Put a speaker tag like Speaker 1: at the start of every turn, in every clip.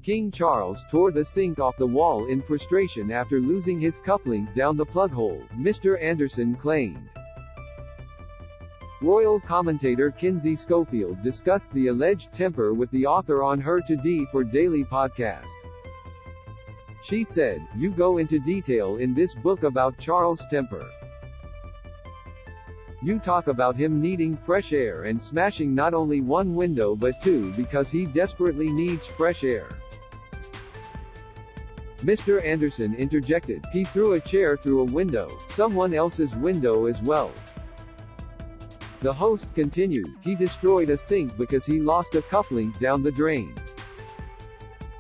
Speaker 1: King Charles tore the sink off the wall in frustration after losing his cufflink down the plug hole, Mr. Andersen claimed. Royal commentator Kinsey Schofield discussed the alleged temper with the author on her Today for Daily podcast. She said, "You go into detail in this book about Charles' temper. You talk about him needing fresh air and smashing not only one window but two because he desperately needs fresh air." Mr. Andersen interjected, "He threw a chair through a window, someone else's window as well." The host continued, "He destroyed a sink because he lost a cufflink down the drain.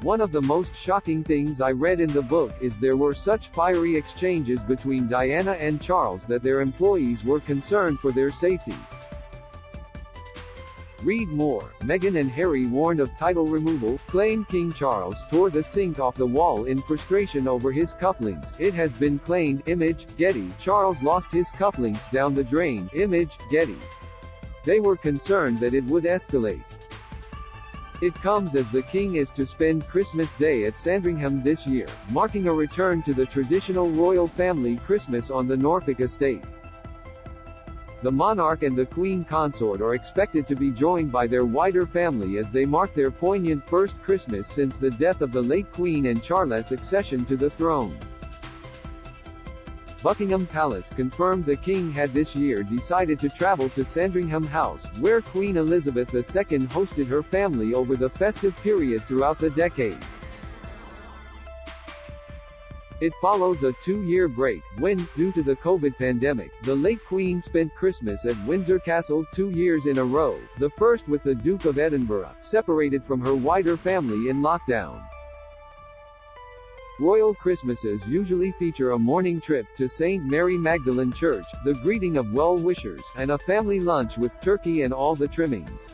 Speaker 1: One of the most shocking things I read in the book is there were such fiery exchanges between Diana and Charles that their employees were concerned for their safety." Read more. Meghan and Harry warned of title removal, claim King Charles tore the sink off the wall in frustration over his cufflinks. It has been claimed, image, Getty, Charles lost his cufflinks down the drain, image, Getty. They were concerned that it would escalate. It comes as the king is to spend Christmas Day at Sandringham this year, marking a return to the traditional royal family Christmas on the Norfolk estate. The monarch and the queen consort are expected to be joined by their wider family as they mark their poignant first Christmas since the death of the late Queen and Charles' accession to the throne. Buckingham Palace confirmed the king had this year decided to travel to Sandringham House, where Queen Elizabeth II hosted her family over the festive period throughout the decades. It follows a 2-year break, when, due to the COVID pandemic, the late Queen spent Christmas at Windsor Castle 2 years in a row, the first with the Duke of Edinburgh, separated from her wider family in lockdown. Royal Christmases usually feature a morning trip to St. Mary Magdalene Church, the greeting of well-wishers, and a family lunch with turkey and all the trimmings.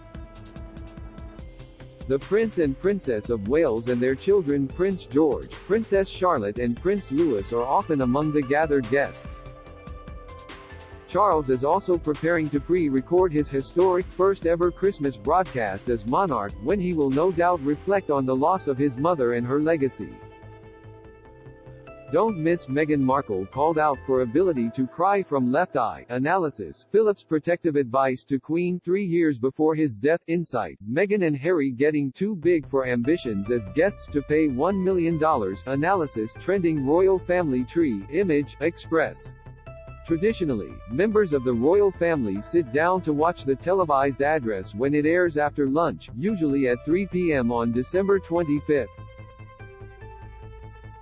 Speaker 1: The Prince and Princess of Wales and their children Prince George, Princess Charlotte and Prince Louis are often among the gathered guests. Charles is also preparing to pre-record his historic first-ever Christmas broadcast as monarch, when he will no doubt reflect on the loss of his mother and her legacy. Don't miss Meghan Markle called out for ability to cry from left eye. Analysis. Philip's protective advice to Queen 3 years before his death. Insight. Meghan and Harry getting too big for ambitions as guests to pay $1 million. Analysis. Trending royal family tree. Image. Express. Traditionally, members of the royal family sit down to watch the televised address when it airs after lunch, usually at 3 p.m. on December 25.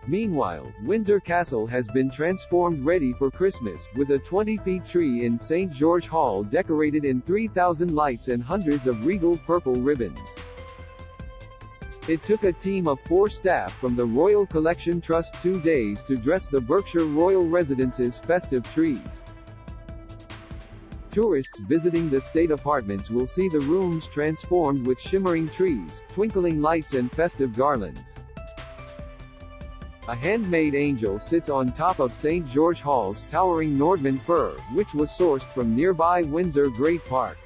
Speaker 1: Meanwhile, Windsor Castle has been transformed ready for Christmas, with a 20-foot tree in St. George Hall decorated in 3,000 lights and hundreds of regal purple ribbons. It took a team of 4 staff from the Royal Collection Trust 2 days to dress the Berkshire Royal Residence's festive trees. Tourists visiting the state apartments will see the rooms transformed with shimmering trees, twinkling lights and festive garlands. A handmade angel sits on top of St. George Hall's towering Nordman fir, which was sourced from nearby Windsor Great Park.